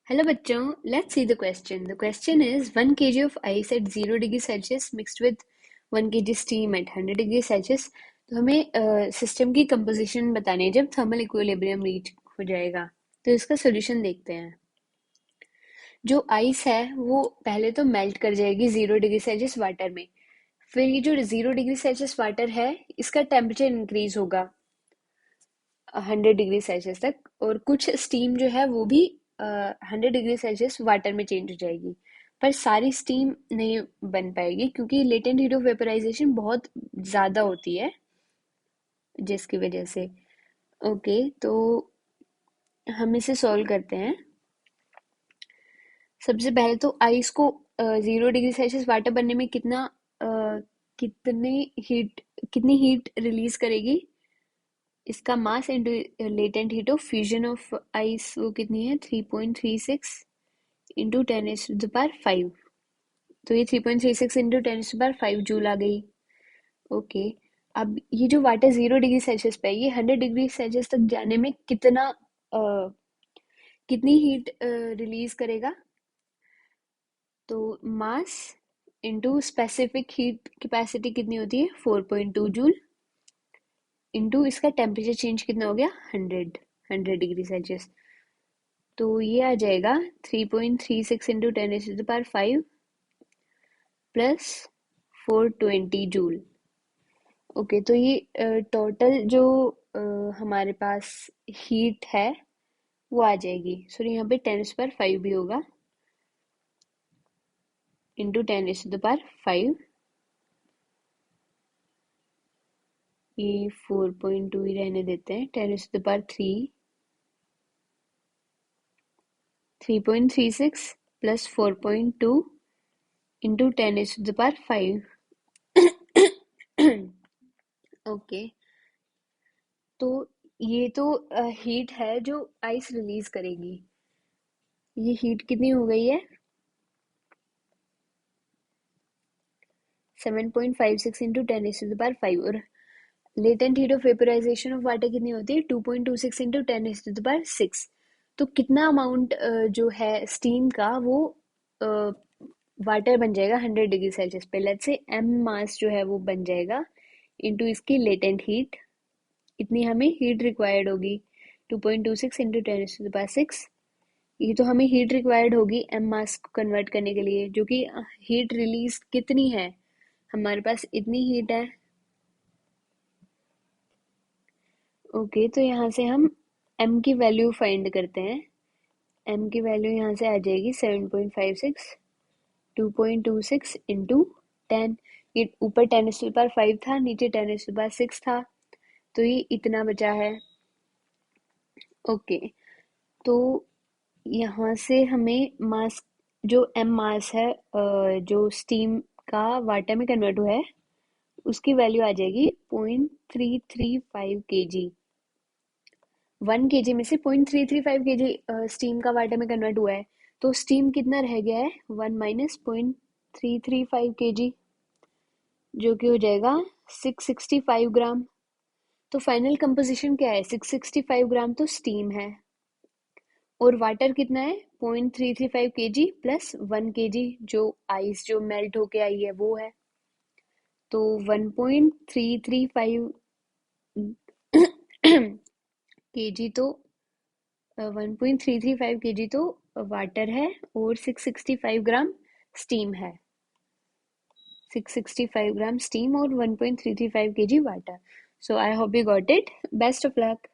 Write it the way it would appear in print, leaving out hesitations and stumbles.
Hello बच्चों, let's see the question. The question is 1 kg of ice at 0 degree Celsius mixed with 1 kg steam at 100 degree Celsius. तो हमें system की composition बतानी है जब thermal equilibrium reach हो जाएगा. तो इसका सोल्यूशन देखते हैं. जो आइस है वो पहले तो मेल्ट कर जाएगी 0 डिग्री सेल्सियस वाटर में. फिर ये जो 0 डिग्री सेल्सियस वाटर है इसका टेम्परेचर इंक्रीज होगा 100 डिग्री सेल्सियस तक, और कुछ स्टीम जो है वो भी 100 डिग्री सेल्सियस वाटर में चेंज हो जाएगी. पर सारी स्टीम नहीं बन पाएगी क्योंकि लेटेंट हीट ऑफ वेपराइजेशन बहुत ज़्यादा होती है, जिसकी वजह से. ओके, तो हम इसे सॉल्व करते हैं. सबसे पहले तो आइस को 0 डिग्री सेल्सियस वाटर बनने में अ, कितनी हीट रिलीज करेगी. इसका mass into latent heat of fusion of ice वो कितनी है 3.36 इंटू 10⁵ तो ये 3.36 इंटू 10⁵ जूल आ गई. ओके, अब ये जो वाटर 0 डिग्री सेल्सियस पे है ये 100 डिग्री सेल्सियस तक जाने में कितनी हीट रिलीज करेगा. तो mass into specific heat capacity कितनी होती है 4.2 जूल इंटू इसका टेम्परेचर चेंज कितना हो गया 100 डिग्री सेल्सियस. तो ये आ जाएगा 3.36 इंटू 10⁵ प्लस 420 जूल. ओके, तो ये टोटल जो हमारे पास हीट है वो आ जाएगी. सॉरी, यहाँ पे 10⁵ भी होगा इंटू 10⁵. ये 4.2 ही रहने देते हैं. 10⁵ 3.36 प्लस 4.2 इंटू 10⁵. ओके, तो ये तो हीट है जो आइस रिलीज करेगी. ये हीट कितनी हो गई है 7.56 इंटू 10⁵. और latent heat of vaporisation of water कितनी होती है 2.26 इंटू 10⁶. तो कितना अमाउंट जो है स्टीम का वो वाटर बन जाएगा 100 डिग्री सेल्सियस पे. लेट्स से एम मास जो है वो बन जाएगा इंटू इसकी लेटेंट हीट. इतनी हमें हीट रिक्वायर्ड होगी 2.26 इंटू 10⁶. ये तो हमें हीट रिक्वायर्ड होगी एम मास को कन्वर्ट करने के लिए, जो कि हीट रिलीज कितनी है हमारे पास इतनी हीट है. ओके, तो यहाँ से हम m की वैल्यू फाइंड करते हैं. m की वैल्यू यहाँ से आ जाएगी 7.56. 2.26 इंटू 10. ये ऊपर 10⁵ था, नीचे 10⁶ था, तो ये इतना बचा है. ओके, तो यहाँ से हमें मास, जो m मास है जो स्टीम का वाटर में कन्वर्ट हुआ है उसकी वैल्यू आ जाएगी 0.335 kg. 1 kg में से 0.335 kg स्टीम का वाटर में कन्वर्ट हुआ है. तो स्टीम कितना रह गया है 1 माइनस 0.335 kg, जो कि हो जाएगा 665 ग्राम. तो फाइनल कंपोजिशन क्या है 665 ग्राम तो स्टीम है, और वाटर कितना है 0.335 kg प्लस 1 kg जो आइस जो मेल्ट होके आई है वो है. तो 1.335 kg तो 1.335 kg तो वाटर है, और 665 ग्राम स्टीम है. 665 ग्राम स्टीम और 1.335 kg water. So I hope you got it. Best of luck.